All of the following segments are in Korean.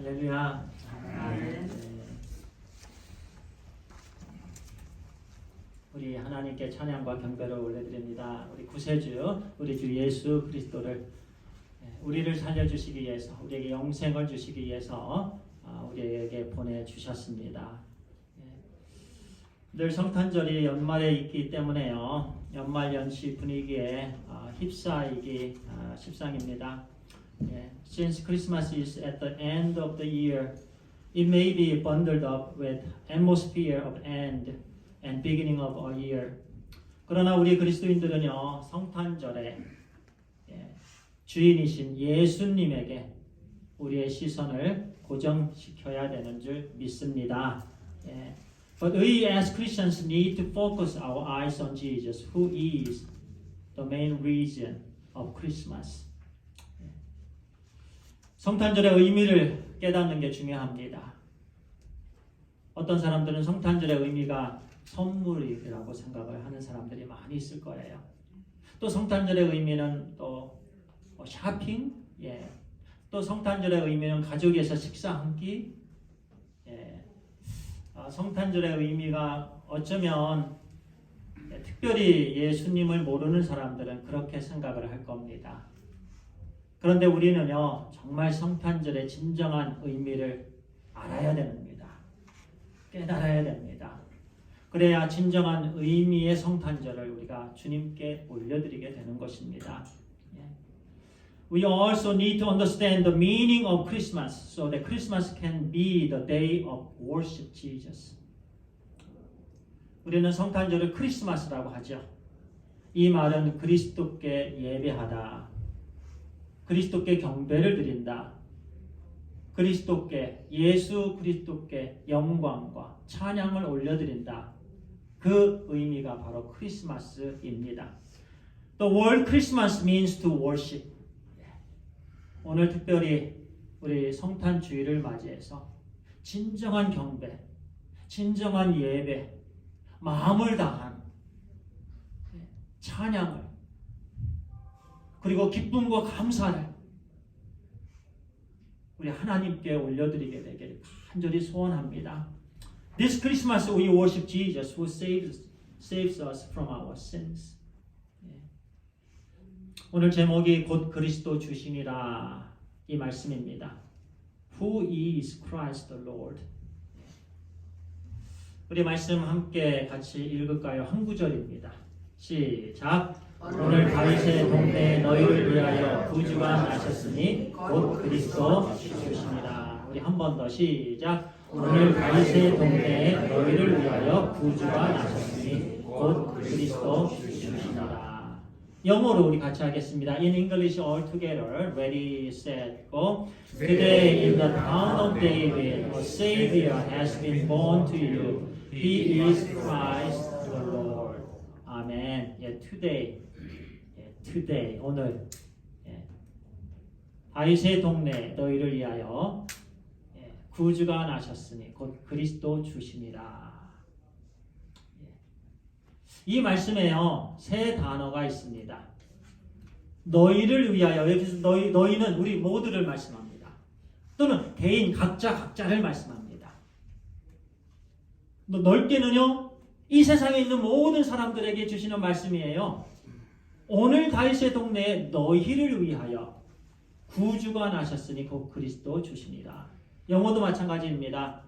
할렐루야. 우리 하나님께 찬양과 경배를 올려드립니다. 우리 구세주, 우리 주 예수 그리스도를 우리를 살려주시기 위해서, 우리에게 영생을 주시기 위해서 우리에게 보내주셨습니다. 늘 성탄절이 연말에 있기 때문에요. 연말 연시 분위기에 휩싸이기 십상입니다. Since Christmas is at the end of the year, it may be bundled up with atmosphere of end and beginning of a year. 그러나 우리 그리스도인들은요, 성탄절에 주인이신 예수님에게 우리의 시선을 고정시켜야 되는 줄 믿습니다. But we as Christians need to focus our eyes on Jesus, who is the main reason of Christmas. 성탄절의 의미를 깨닫는 게 중요합니다. 어떤 사람들은 성탄절의 의미가 선물이라고 생각을 하는 사람들이 많이 있을 거예요. 또 성탄절의 의미는 또 쇼핑, 또 성탄절의 의미는 가족에서 식사 한 끼, 성탄절의 의미가 어쩌면 특별히 예수님을 모르는 사람들은 그렇게 생각을 할 겁니다. 그런데 우리는요, 정말 성탄절의 진정한 의미를 알아야 됩니다. 깨달아야 됩니다. 그래야 진정한 의미의 성탄절을 우리가 주님께 올려드리게 되는 것입니다. We also need to understand the meaning of Christmas so that Christmas can be the day of worship Jesus. 우리는 성탄절을 크리스마스라고 하죠. 이 말은 그리스도께 예배하다, 그리스도께 경배를 드린다, 그리스도께, 예수 그리스도께 영광과 찬양을 올려드린다. 그 의미가 바로 크리스마스입니다. The word Christmas means to worship. 오늘 특별히 우리 성탄 주일을 맞이해서 진정한 경배, 진정한 예배, 마음을 다한 찬양을, 그리고 기쁨과 감사를 우리 하나님께 올려드리게 되기를 간절히 소원합니다. This Christmas we worship Jesus who saves us from our sins. 오늘 제목이 곧 그리스도 주시니라 이 말씀입니다. Who is Christ the Lord? 우리 말씀 함께 같이 읽을까요? 한 구절입니다. 시작. 오늘 다윗의 동네에 너희를 위하여 구주가 나셨으니 곧 그리스도 주시니라. 우리 한 번 더 시작. 오늘 다윗의 동네에 너희를 위하여 구주가 나셨으니 곧 그리스도 주시니라. 영어로 우리 같이 하겠습니다. In English all together. Ready, set, go. Today in the town of David a Savior has been born to you. He is Christ the Lord. 아멘. Today. Today. 오늘. 다윗의 동네 너희를 위하여 구주가 나셨으니 곧 그리스도 주시니라. 이 말씀에요 세 단어가 있습니다. 너희를 위하여, 여기서 너희는 우리 모두를 말씀합니다. 또는 개인 각자를 말씀합니다. 넓게는요 이 세상에 있는 모든 사람들에게 주시는 말씀이에요. 오늘 다윗의 동네에 너희를 위하여 구주가 나셨으니 곧 그리스도 주시니라. 영어도 마찬가지입니다.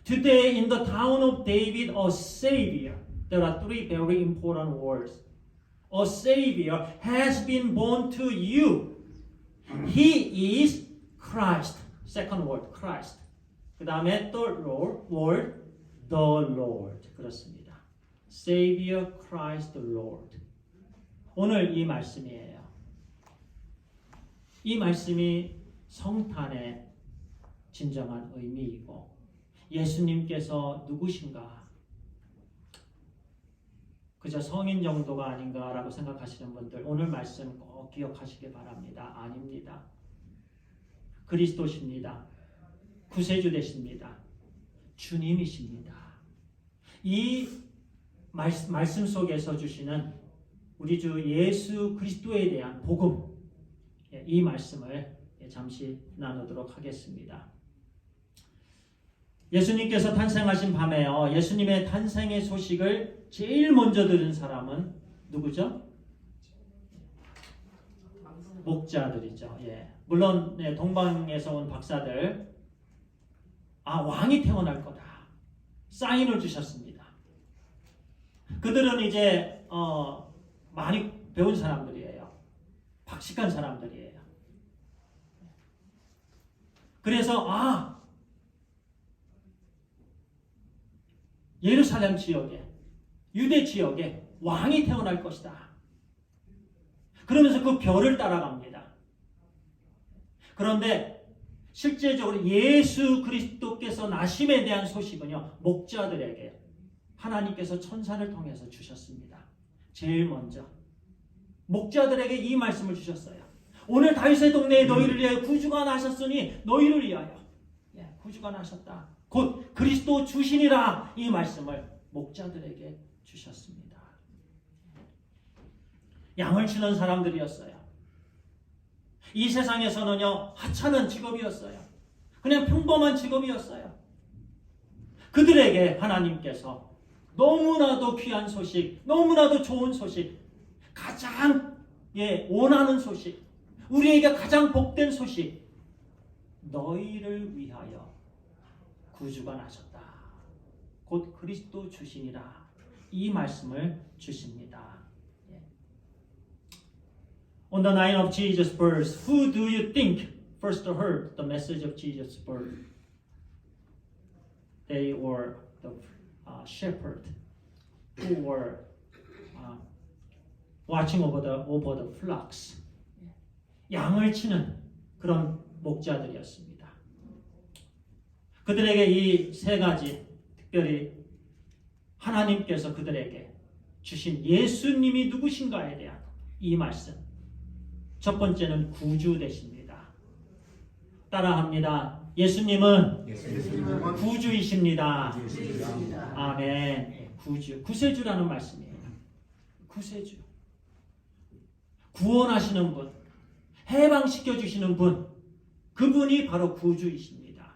Today in the town of David a Savior. There are three very important words. A Savior has been born to you. He is Christ. Second word, Christ. 그 다음에 third word, the Lord. 그렇습니다. Savior, Christ, the Lord. 오늘 이 말씀이에요. 이 말씀이 성탄의 진정한 의미이고 예수님께서 누구신가? 그저 성인 정도가 아닌가라고 생각하시는 분들 오늘 말씀 꼭 기억하시기 바랍니다. 아닙니다. 그리스도십니다. 구세주 되십니다. 주님이십니다. 이 말씀 속에서 주시는 우리 주 예수 그리스도에 대한 복음, 이 말씀을 잠시 나누도록 하겠습니다. 예수님께서 탄생하신 밤에요. 예수님의 탄생의 소식을 제일 먼저 들은 사람은 누구죠? 목자들이죠. 물론 동방에서 온 박사들, 왕이 태어날 거다. 사인을 주셨습니다. 그들은 이제 많이 배운 사람들이에요. 박식한 사람들이에요. 그래서 예루살렘 지역에, 유대 지역에 왕이 태어날 것이다. 그러면서 그 별을 따라갑니다. 그런데 실제적으로 예수 그리스도께서 나심에 대한 소식은요, 목자들에게 하나님께서 천사를 통해서 주셨습니다. 제일 먼저 목자들에게 이 말씀을 주셨어요. 오늘 다윗의 동네에 너희를 위하여 구주가 나셨으니 너희를 위하여 구주가 나셨다. 곧 그리스도 주시니라. 이 말씀을 목자들에게 주셨습니다. 양을 치는 사람들이었어요. 이 세상에서는요, 하찮은 직업이었어요. 그냥 평범한 직업이었어요. 그들에게 하나님께서 너무나도 귀한 소식, 너무나도 좋은 소식, 가장 원하는 소식, 우리에게 가장 복된 소식, 너희를 위하여 구주가 나셨다. 곧 그리스도 주시니라. 이 말씀을 주십니다. On the night of Jesus' birth, who do you think first heard the message of Jesus' birth? They were the shepherd. who were watching over the flocks. 양을 치는 그런 목자들이었습니다. 그들에게 이 세 가지, 특별히 하나님께서 그들에게 주신 예수님이 누구신가에 대한 이 말씀. 첫 번째는 구주 되십니다. 따라합니다. 예수님은 구주이십니다. 아멘. 구주, 구세주라는 말씀이에요. 구세주. 구원하시는 분, 해방시켜 주시는 분, 그분이 바로 구주이십니다.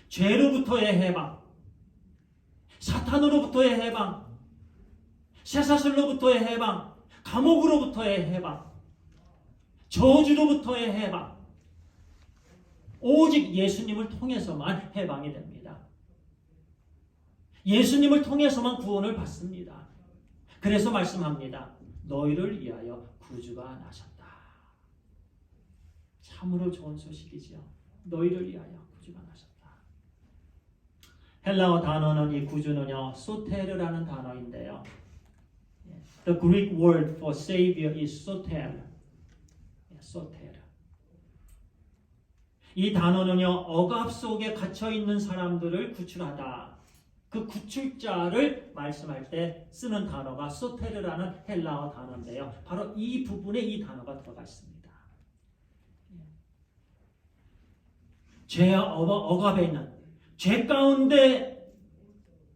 죄로부터의 해방, 사탄으로부터의 해방, 쇠사슬로부터의 해방, 감옥으로부터의 해방, 저주로부터의 해방, 오직 예수님을 통해서만 해방이 됩니다. 예수님을 통해서만 구원을 받습니다. 그래서 말씀합니다. 너희를 위하여 구주가 나셨다. 참으로 좋은 소식이죠. 너희를 위하여 구주가 나셨다. 헬라어 단어는 이 구주는요, 소테르라는 단어인데요. The Greek word for savior is soter. 소테르. 이 단어는요, 억압 속에 갇혀 있는 사람들을 구출하다. 그 구출자를 말씀할 때 쓰는 단어가 소테르라는 헬라어 단어인데요. 바로 이 부분에 이 단어가 들어가 있습니다. 죄와 억압에 있는, 죄 가운데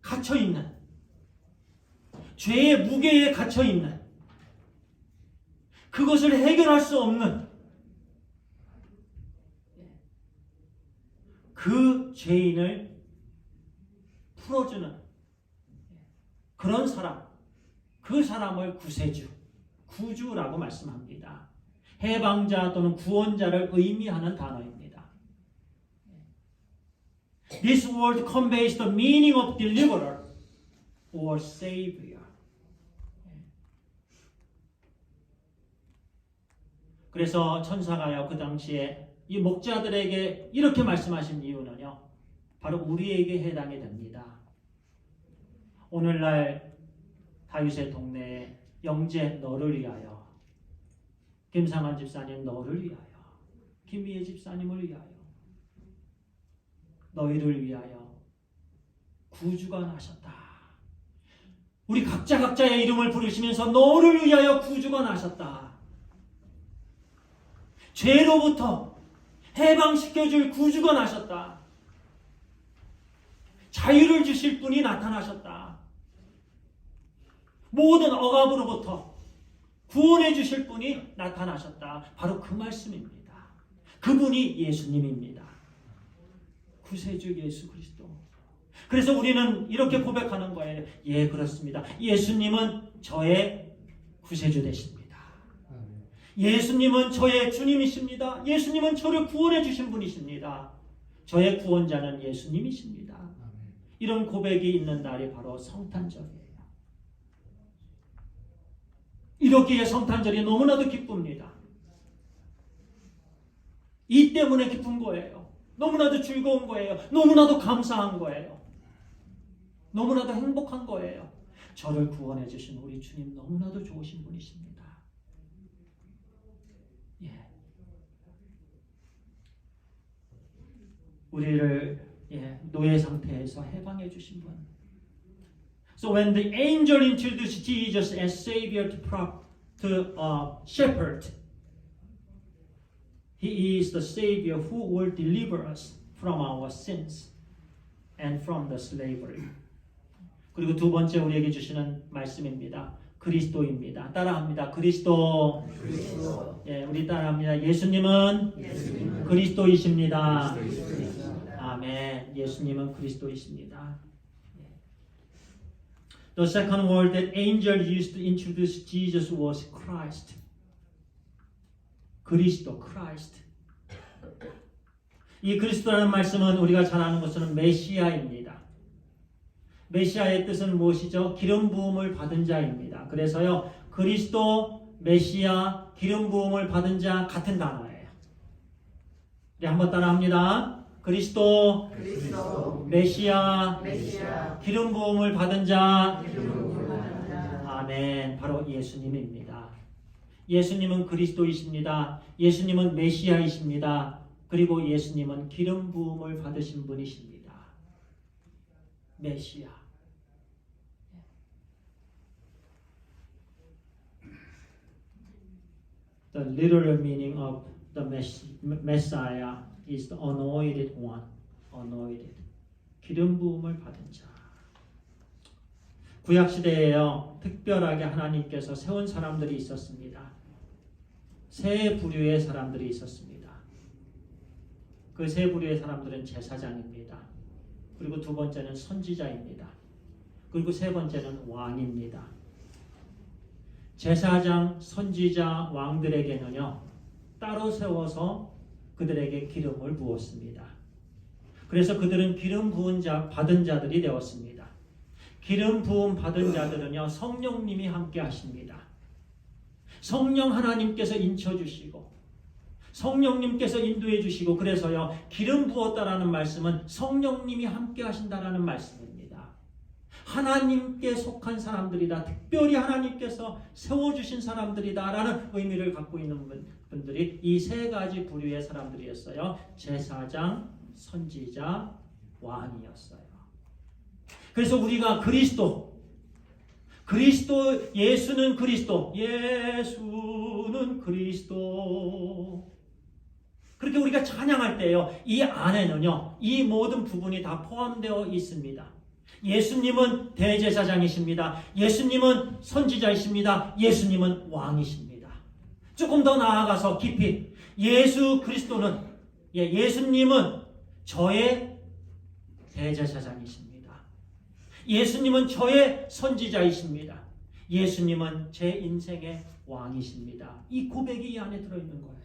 갇혀 있는, 죄의 무게에 갇혀 있는, 그것을 해결할 수 없는 그 죄인을 풀어주는 그런 사람, 그 사람을 구세주, 구주라고 말씀합니다. 해방자 또는 구원자를 의미하는 단어입니다. This word conveys the meaning of deliverer or savior. 그래서 천사가요, 그 당시에 이 목자들에게 이렇게 말씀하신 이유는요, 바로 우리에게 해당이 됩니다. 오늘날 다윗의 동네에 영재 너를 위하여, 김상환 집사님 너를 위하여, 김미애 집사님을 위하여, 너희를 위하여 구주가 나셨다. 우리 각자의 이름을 부르시면서 너를 위하여 구주가 나셨다. 죄로부터 해방시켜줄 구주가 나셨다. 자유를 주실 분이 나타나셨다. 모든 억압으로부터 구원해 주실 분이 나타나셨다. 바로 그 말씀입니다. 그분이 예수님입니다. 구세주 예수 그리스도. 그래서 우리는 이렇게 고백하는 거예요. 예, 그렇습니다. 예수님은 저의 구세주 되십니다. 예수님은 저의 주님이십니다. 예수님은 저를 구원해 주신 분이십니다. 저의 구원자는 예수님이십니다. 이런 고백이 있는 날이 바로 성탄절이에요. 이렇기에 성탄절이 너무나도 기쁩니다. 이 때문에 기쁜 거예요. 너무나도 즐거운 거예요. 너무나도 감사한 거예요. 너무나도 행복한 거예요. 저를 구원해 주신 우리 주님 너무나도 좋으신 분이십니다. 예. 우리를 노예 상태에서 해방해 주신 분. So when the angel introduced Jesus as Savior to shepherd, He is the Savior who will deliver us from our sins and from the slavery. 그리고 두 번째 우리에게 주시는 말씀입니다. 그리스도입니다. 따라합니다. 그리스도. 예, 우리 따라합니다. 예수님은 그리스도이십니다. 아멘. 예수님은 그리스도이십니다. The second word that angel used to introduce Jesus was Christ. 그리스도, Christ. 이 그리스도라는 말씀은 우리가 잘 아는 것은 메시아입니다. 메시아의 뜻은 무엇이죠? 기름 부음을 받은 자입니다. 그래서요, 그리스도, 메시아, 기름 부음을 받은 자 같은 단어예요. 네, 한번 따라합니다. 그리스도, 메시아, 기름 부음을 받은 자 아멘. 바로 예수님입니다. 예수님은 그리스도이십니다. 예수님은 메시아이십니다. 그리고 예수님은 기름 부음을 받으신 분이십니다. 메시아. The literal meaning of the Messiah is the anointed one. Anointed. 기름 부음을 받은 자. 구약 시대에요. 특별하게 하나님께서 세운 사람들이 있었습니다. 세 부류의 사람들이 있었습니다. 그 세 부류의 사람들은 제사장입니다. 그리고 두 번째는 선지자입니다. 그리고 세 번째는 왕입니다. 제사장, 선지자, 왕들에게는요, 따로 세워서 그들에게 기름을 부었습니다. 그래서 그들은 기름 부은 자, 받은 자들이 되었습니다. 기름 부음 받은 자들은요, 성령님이 함께 하십니다. 성령 하나님께서 인쳐주시고, 성령님께서 인도해 주시고, 그래서요, 기름 부었다라는 말씀은 성령님이 함께 하신다라는 말씀입니다. 하나님께 속한 사람들이다. 특별히 하나님께서 세워주신 사람들이다 라는 의미를 갖고 있는 분들이 이 세 가지 부류의 사람들이었어요. 제사장, 선지자, 왕이었어요. 그래서 우리가 예수는 그리스도 그렇게 우리가 찬양할 때요, 이 안에는요, 이 모든 부분이 다 포함되어 있습니다. 예수님은 대제사장이십니다. 예수님은 선지자이십니다. 예수님은 왕이십니다. 조금 더 나아가서 깊이 예수님은 저의 대제사장이십니다. 예수님은 저의 선지자이십니다. 예수님은 제 인생의 왕이십니다. 이 고백이 이 안에 들어있는 거예요.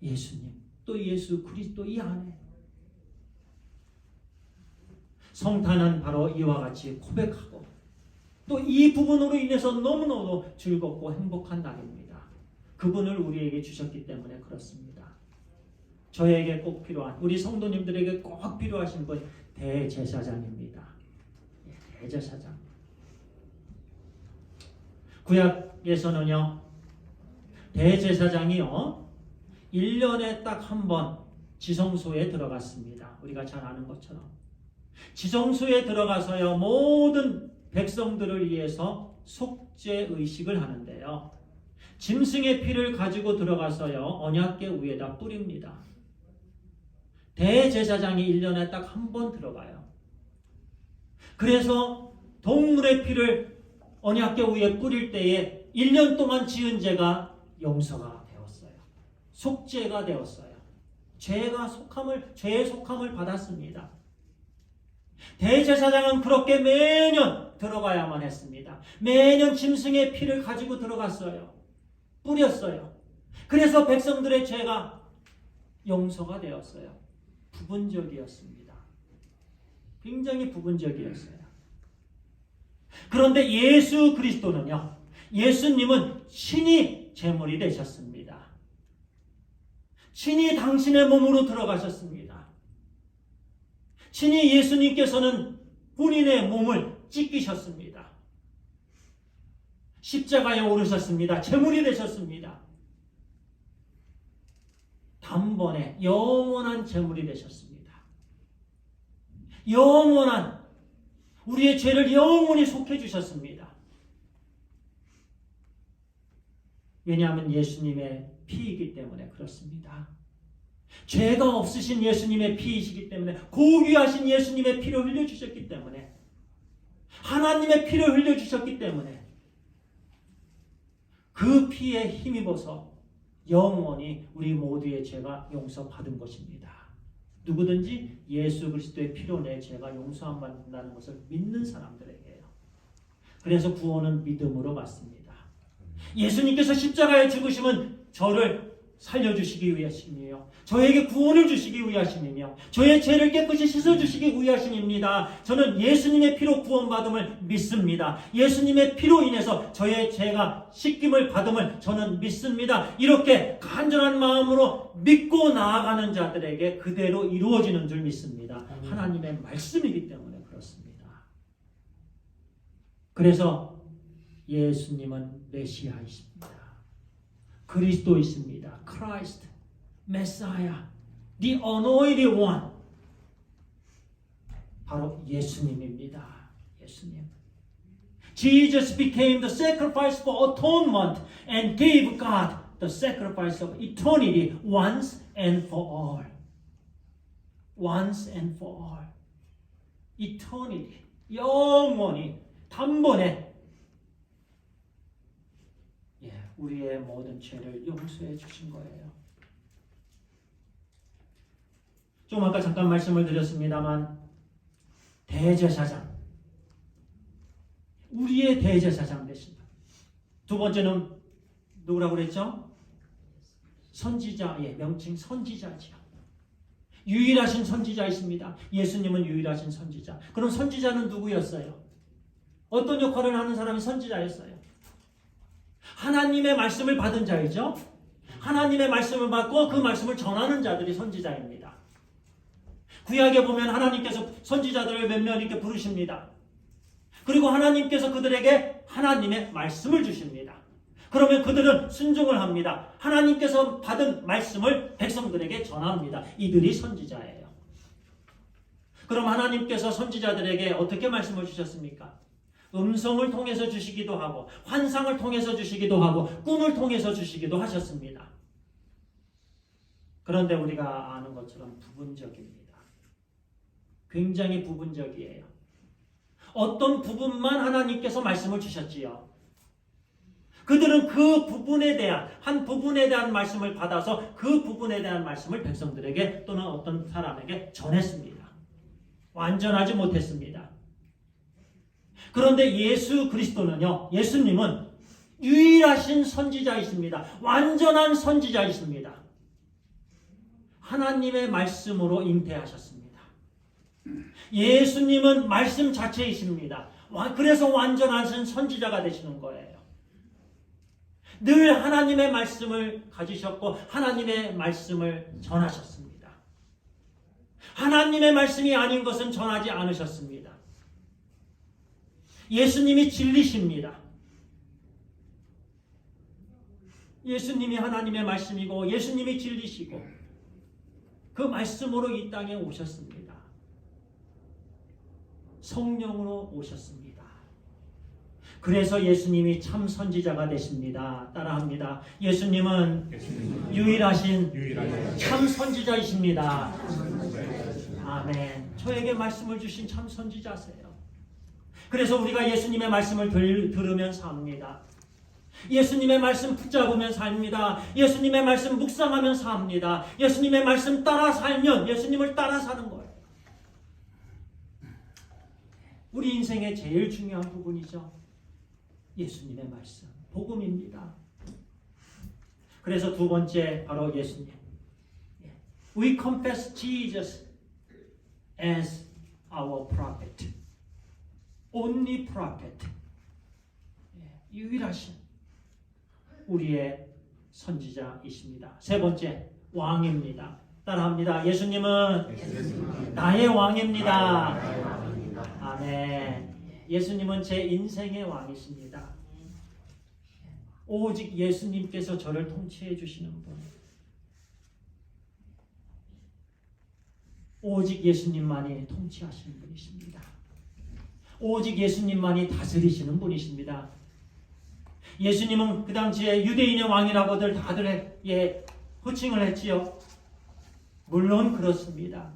예수님, 또 예수 그리스도 이 안에. 성탄은 바로 이와 같이 고백하고 또 이 부분으로 인해서 너무너무 즐겁고 행복한 날입니다. 그분을 우리에게 주셨기 때문에 그렇습니다. 저에게 꼭 필요한, 우리 성도님들에게 꼭 필요하신 분 대제사장입니다. 대제사장. 구약에서는요, 대제사장이요, 1년에 딱 한 번 지성소에 들어갔습니다. 우리가 잘 아는 것처럼. 지성소에 들어가서요, 모든 백성들을 위해서 속죄 의식을 하는데요, 짐승의 피를 가지고 들어가서요, 언약궤 위에다 뿌립니다. 대제사장이 1년에 딱 한 번 들어가요. 그래서 동물의 피를 언약궤 위에 뿌릴 때에 1년 동안 지은 죄가 용서가 되었어요. 속죄가 되었어요. 죄의 속함을 받았습니다. 대제사장은 그렇게 매년 들어가야만 했습니다. 매년 짐승의 피를 가지고 들어갔어요. 뿌렸어요. 그래서 백성들의 죄가 용서가 되었어요. 부분적이었습니다. 굉장히 부분적이었어요. 그런데 예수 그리스도는요, 예수님은 친히 제물이 되셨습니다. 친히 당신의 몸으로 들어가셨습니다. 친히 예수님께서는 본인의 몸을 찢기셨습니다. 십자가에 오르셨습니다. 제물이 되셨습니다. 단번에 영원한 제물이 되셨습니다. 영원한, 우리의 죄를 영원히 속해 주셨습니다. 왜냐하면 예수님의 피이기 때문에 그렇습니다. 죄가 없으신 예수님의 피이시기 때문에, 고귀하신 예수님의 피를 흘려주셨기 때문에, 하나님의 피를 흘려주셨기 때문에 그 피에 힘입어서 영원히 우리 모두의 죄가 용서받은 것입니다. 누구든지 예수 그리스도의 피로 내 죄가 용서받는다는 것을 믿는 사람들에게요. 그래서 구원은 믿음으로 받습니다. 예수님께서 십자가에 죽으심은 저를 살려주시기 위하심이에요. 저에게 구원을 주시기 위하심이며 저의 죄를 깨끗이 씻어주시기 위하심입니다. 저는 예수님의 피로 구원받음을 믿습니다. 예수님의 피로 인해서 저의 죄가 씻김을 받음을 저는 믿습니다. 이렇게 간절한 마음으로 믿고 나아가는 자들에게 그대로 이루어지는 줄 믿습니다. 하나님의 말씀이기 때문에 그렇습니다. 그래서 예수님은 메시아이십니다. 그리스도이십니다. Christ, Messiah, the anointed one. 바로 예수님입니다. 예수님. Jesus became the sacrifice for atonement and gave God the sacrifice of eternity once and for all. Once and for all. Eternity. 영원히 단번에 우리의 모든 죄를 용서해 주신 거예요. 좀 아까 잠깐 말씀을 드렸습니다만 대제사장, 우리의 대제사장 되신다. 두 번째는 누구라고 그랬죠? 선지자, 명칭 선지자지요. 유일하신 선지자이십니다. 예수님은 유일하신 선지자. 그럼 선지자는 누구였어요? 어떤 역할을 하는 사람이 선지자였어요? 하나님의 말씀을 받은 자이죠. 하나님의 말씀을 받고 그 말씀을 전하는 자들이 선지자입니다. 구약에 보면 하나님께서 선지자들을 몇 명 이렇게 부르십니다. 그리고 하나님께서 그들에게 하나님의 말씀을 주십니다. 그러면 그들은 순종을 합니다. 하나님께서 받은 말씀을 백성들에게 전합니다. 이들이 선지자예요. 그럼 하나님께서 선지자들에게 어떻게 말씀을 주셨습니까? 음성을 통해서 주시기도 하고 환상을 통해서 주시기도 하고 꿈을 통해서 주시기도 하셨습니다. 그런데 우리가 아는 것처럼 부분적입니다. 굉장히 부분적이에요. 어떤 부분만 하나님께서 말씀을 주셨지요. 그들은 그 부분에 대한 한 부분에 대한 말씀을 받아서 그 부분에 대한 말씀을 백성들에게 또는 어떤 사람에게 전했습니다. 완전하지 못했습니다. 그런데 예수 그리스도는요, 예수님은 유일하신 선지자이십니다. 완전한 선지자이십니다. 하나님의 말씀으로 잉태하셨습니다. 예수님은 말씀 자체이십니다. 그래서 완전하신 선지자가 되시는 거예요. 늘 하나님의 말씀을 가지셨고 하나님의 말씀을 전하셨습니다. 하나님의 말씀이 아닌 것은 전하지 않으셨습니다. 예수님이 진리십니다. 예수님이 하나님의 말씀이고 예수님이 진리시고 그 말씀으로 이 땅에 오셨습니다. 성령으로 오셨습니다. 그래서 예수님이 참 선지자가 되십니다. 따라합니다. 예수님은 유일하신 참 선지자이십니다. 아멘. 저에게 말씀을 주신 참 선지자세요. 그래서 우리가 예수님의 말씀을 들으면 삽니다. 예수님의 말씀 붙잡으면 삽니다. 예수님의 말씀 묵상하면 삽니다. 예수님의 말씀 따라 살면 예수님을 따라 사는 거예요. 우리 인생의 제일 중요한 부분이죠. 예수님의 말씀, 복음입니다. 그래서 두 번째 바로 예수님. We confess Jesus as our prophet. Only prophet. 유일하신 우리의 선지자이십니다. 세 번째, 왕입니다. 따라합니다. 예수님은 나의 왕입니다. 아멘. 예수님은 제 인생의 왕이십니다. 오직 예수님께서 저를 통치해 주시는 분. 오직 예수님만이 통치하시는 분이십니다. 오직 예수님만이 다스리시는 분이십니다. 예수님은 그 당시에 유대인의 왕이라고들 다들 호칭을 했지요. 물론 그렇습니다.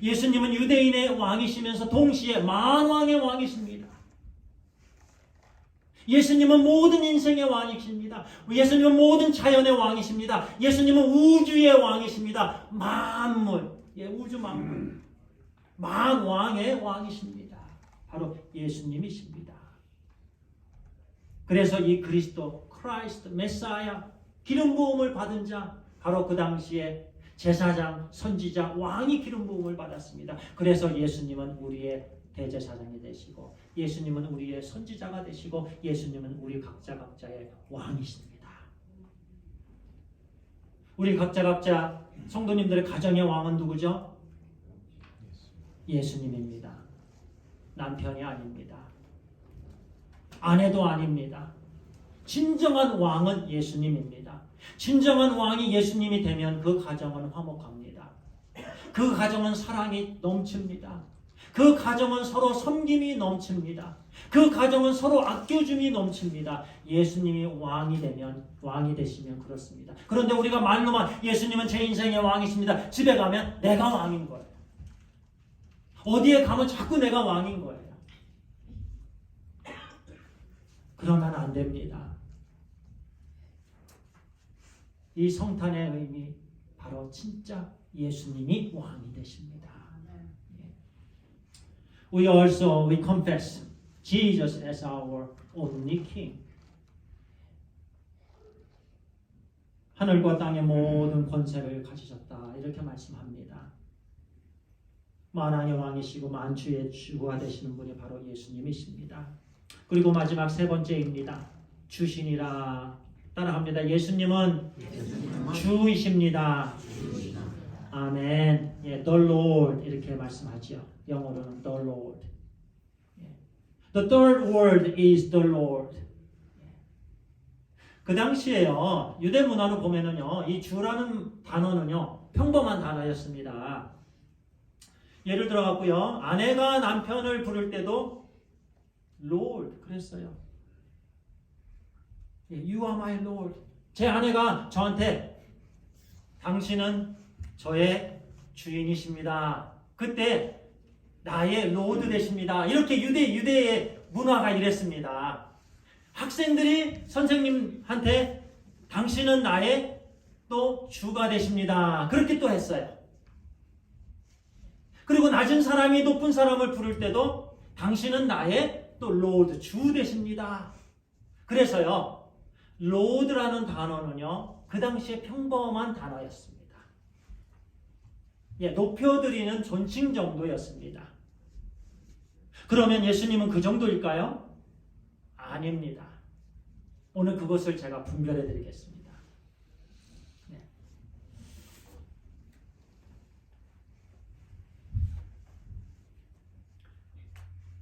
예수님은 유대인의 왕이시면서 동시에 만왕의 왕이십니다. 예수님은 모든 인생의 왕이십니다. 예수님은 모든 자연의 왕이십니다. 예수님은 우주의 왕이십니다. 만물, 우주 만물, 만왕의 왕이십니다. 바로 예수님이십니다. 그래서 이 그리스도, 크라이스트, 메사야, 기름 부음을 받은 자, 바로 그 당시에 제사장, 선지자, 왕이 기름 부음을 받았습니다. 그래서 예수님은 우리의 대제사장이 되시고 예수님은 우리의 선지자가 되시고 예수님은 우리 각자의 왕이십니다. 우리 각자 성도님들의 가정의 왕은 누구죠? 예수님입니다. 남편이 아닙니다. 아내도 아닙니다. 진정한 왕은 예수님입니다. 진정한 왕이 예수님이 되면 그 가정은 화목합니다. 그 가정은 사랑이 넘칩니다. 그 가정은 서로 섬김이 넘칩니다. 그 가정은 서로 아껴줌이 넘칩니다. 예수님이 왕이 되면, 왕이 되시면 그렇습니다. 그런데 우리가 말로만 예수님은 제 인생의 왕이십니다. 집에 가면 내가 왕인 거예요. 어디에 가면 자꾸 내가 왕인 거예요. 그러면 안 됩니다. 이 성탄의 의미 바로 진짜 예수님이 왕이 되십니다. We confess Jesus as our only King. 하늘과 땅의 모든 권세를 가지셨다 이렇게 말씀합니다. 만왕의 왕이시고 만주의 주가 되시는 분이 바로 예수님이십니다. 그리고 마지막 세 번째입니다. 주시니라. 따라합니다. 예수님은 주이십니다. 아멘. 예, the Lord 이렇게 말씀하죠. 영어로는 the Lord. The third word is the Lord. 그 당시에요. 유대 문화로 보면은요, 이 주라는 단어는요 평범한 단어였습니다. 예를 들어 갖고요, 아내가 남편을 부를 때도 Lord 그랬어요. You are my Lord. 제 아내가 저한테 당신은 저의 주인이십니다. 그때 나의 로드 되십니다. 이렇게 유대의 문화가 이랬습니다. 학생들이 선생님한테 당신은 나의 또 주가 되십니다. 그렇게 또 했어요. 그리고 낮은 사람이 높은 사람을 부를 때도 당신은 나의 또 로드, 주 되십니다. 그래서요, 로드라는 단어는요, 그 당시에 평범한 단어였습니다. 예, 높여드리는 존칭 정도였습니다. 그러면 예수님은 그 정도일까요? 아닙니다. 오늘 그것을 제가 분별해 드리겠습니다. 네.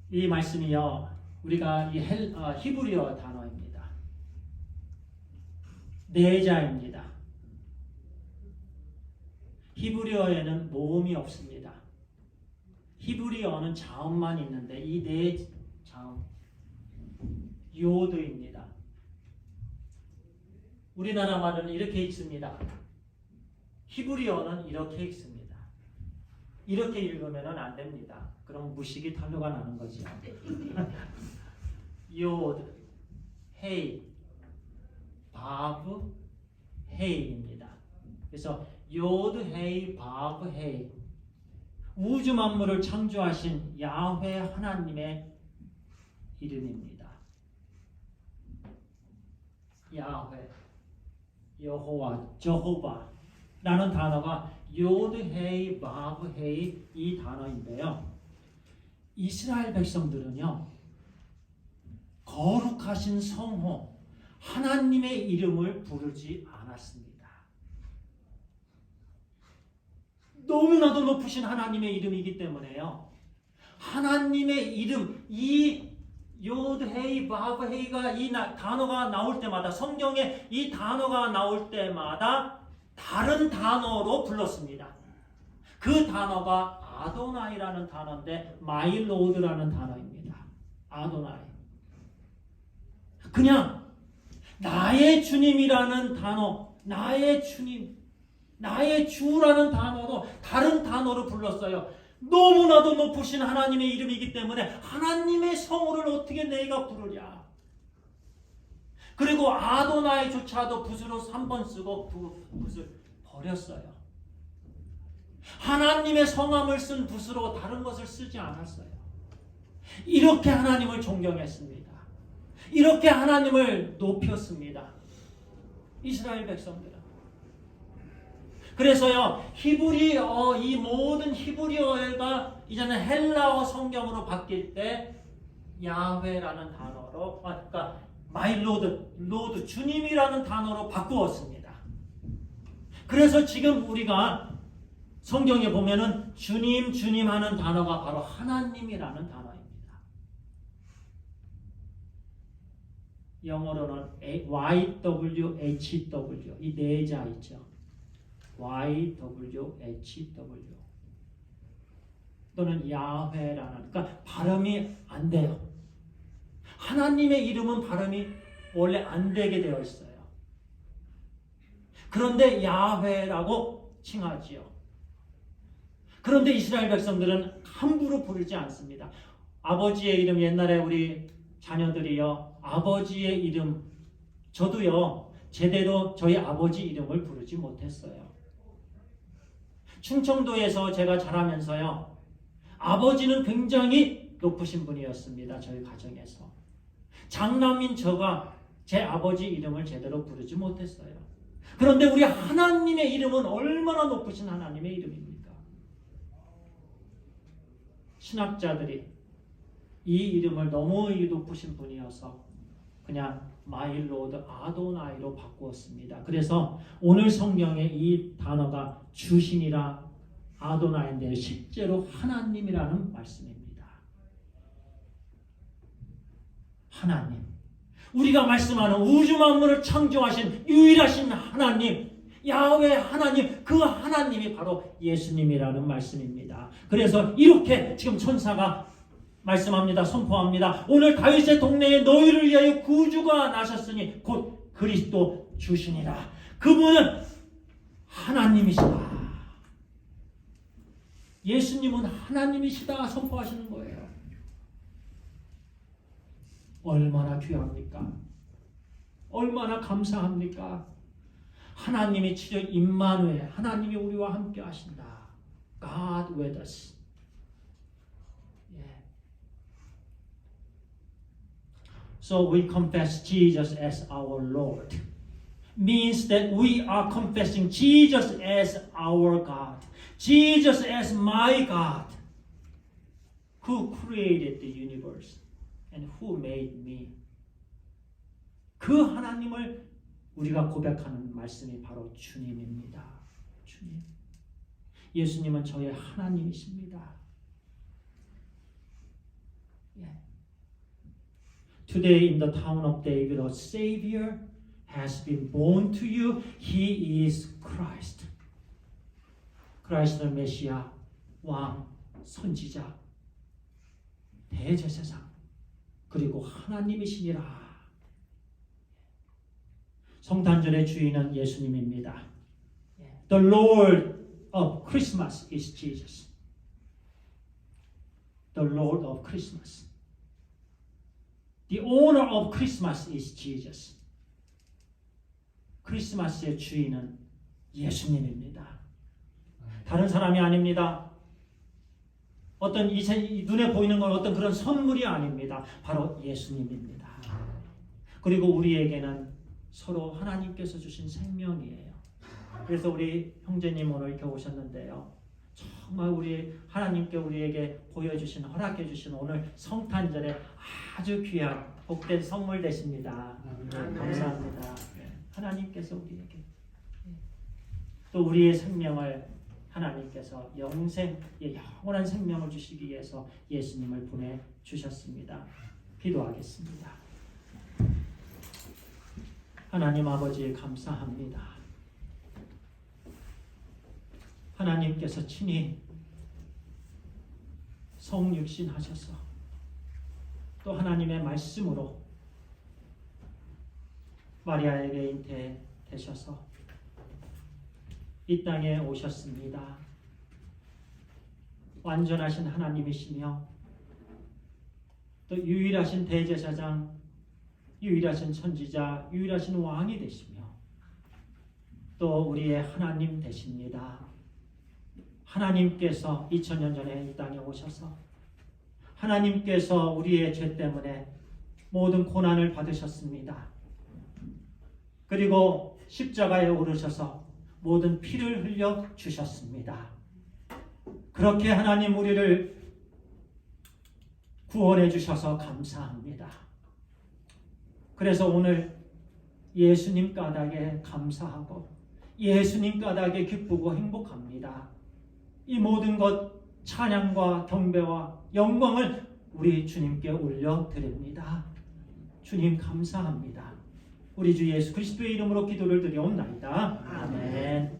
이 말씀이요, 우리가 이 히브리어 단어입니다. 내자입니다. 히브리어에는 모음이 없습니다. 히브리어는 자음만 있는데 이 네 자음 요드입니다. 우리나라 말은 이렇게 읽습니다. 히브리어는 이렇게 읽습니다. 이렇게 읽으면 안 됩니다. 그럼 무식이 탄로가 나는 거죠. 요드, 헤이, 바브, 헤이입니다. 그래서 요드, 헤이, 바브, 헤이. 우주 만물을 창조하신 야훼 하나님의 이름입니다. 야훼, 여호와, 저호바라는 단어가 요드, 헤이, 바브, 헤이 이 단어인데요. 이스라엘 백성들은요, 거룩하신 성호, 하나님의 이름을 부르지 않았습니다. 너무나도 높으신 하나님의 이름이기 때문에요. 하나님의 이름, 이 요드, 헤이, 바브, 헤이가 이 단어가 나올 때마다, 성경에 이 단어가 나올 때마다 다른 단어로 불렀습니다. 그 단어가 아도나이라는 단어인데 마이 로드라는 단어입니다. 아도나이. 그냥 나의 주님이라는 단어, 나의 주님, 나의 주라는 단어로 다른 단어로 불렀어요. 너무나도 높으신 하나님의 이름이기 때문에 하나님의 성호를 어떻게 내가 부르냐. 그리고 아도나이조차도 붓으로 3번 쓰고 붓을 버렸어요. 하나님의 성함을 쓴 붓으로 다른 것을 쓰지 않았어요. 이렇게 하나님을 존경했습니다. 이렇게 하나님을 높였습니다. 이스라엘 백성들은. 그래서요, 히브리어, 이 모든 히브리어가 이제는 헬라어 성경으로 바뀔 때 야훼라는 단어로, 그러니까 마이 로드, 주님이라는 단어로 바꾸었습니다. 그래서 지금 우리가 성경에 보면은 주님 하는 단어가 바로 하나님이라는 단어입니다. 영어로는 YWHW 이 네 자 있죠. YWHW 또는 야훼라는 그러니까 발음이 안 돼요. 하나님의 이름은 발음이 원래 안 되게 되어 있어요. 그런데 야훼라고 칭하지요. 그런데 이스라엘 백성들은 함부로 부르지 않습니다. 아버지의 이름 옛날에 우리 자녀들이요. 아버지의 이름 저도요. 제대로 저희 아버지 이름을 부르지 못했어요. 충청도에서 제가 자라면서요. 아버지는 굉장히 높으신 분이었습니다. 저희 가정에서. 장남인 저가 제 아버지 이름을 제대로 부르지 못했어요. 그런데 우리 하나님의 이름은 얼마나 높으신 하나님의 이름입니까? 신학자들이 이 이름을 너무 높으신 분이어서 그냥 마이 로드 아도나이로 바꾸었습니다. 그래서 오늘 성경에 이 단어가 주신이라 아도나이인데 실제로 하나님이라는 말씀입니다. 하나님. 우리가 말씀하는 우주 만물을 창조하신 유일하신 하나님, 야훼 하나님, 그 하나님이 바로 예수님이라는 말씀입니다. 그래서 이렇게 지금 천사가 말씀합니다. 선포합니다. 오늘 다윗의 동네에 너희를 위하여 구주가 나셨으니 곧 그리스도 주시니라. 그분은 하나님이시다. 예수님은 하나님이시다 선포하시는 거예요. 얼마나 귀합니까? 얼마나 감사합니까? 하나님이 치료 임마누엘, 하나님이 우리와 함께 하신다. God with us. Yeah. So we confess Jesus as our Lord. Means that we are confessing Jesus as our God. Jesus as my God. Who created the universe and who made me. 그 하나님을 우리가 고백하는 말씀이 바로 주님입니다. 주님. 예수님은 저의 하나님이십니다. Yeah. Today in the town of David, a Savior has been born to you. He is Christ. 크라이스트는 메시아, 왕, 선지자, 대제사장, 그리고 하나님이시니라. 성탄절의 주인은 예수님입니다. The Lord of Christmas is Jesus. The Lord of Christmas. The owner of Christmas is Jesus. 크리스마스의 주인은 예수님입니다. 다른 사람이 아닙니다. 어떤 눈에 보이는 건 어떤 그런 선물이 아닙니다. 바로 예수님입니다. 그리고 우리에게는 서로 하나님께서 주신 생명이에요. 그래서 우리 형제님 오늘 이렇게 오셨는데요. 정말 우리 하나님께 우리에게 보여주신 허락해 주신 오늘 성탄절에 아주 귀한 복된 선물 되십니다. 감사합니다. 하나님께서 우리에게 또 우리의 생명을 하나님께서 영원한 생명을 주시기 위해서 예수님을 보내주셨습니다. 기도하겠습니다. 하나님 아버지 감사합니다. 하나님께서 친히 성육신하셔서 또 하나님의 말씀으로 마리아에게 잉태되셔서 이 땅에 오셨습니다. 완전하신 하나님이시며 또 유일하신 대제사장, 유일하신 선지자, 유일하신 왕이 되시며 또 우리의 하나님 되십니다. 하나님께서 2000년 전에 이 땅에 오셔서 하나님께서 우리의 죄 때문에 모든 고난을 받으셨습니다. 그리고 십자가에 오르셔서 모든 피를 흘려 주셨습니다. 그렇게 하나님 우리를 구원해 주셔서 감사합니다. 그래서 오늘 예수님 까닭에 감사하고 예수님 까닭에 기쁘고 행복합니다. 이 모든 것 찬양과 경배와 영광을 우리 주님께 올려드립니다. 주님 감사합니다. 우리 주 예수 그리스도의 이름으로 기도를 드려옵나이다. 아멘.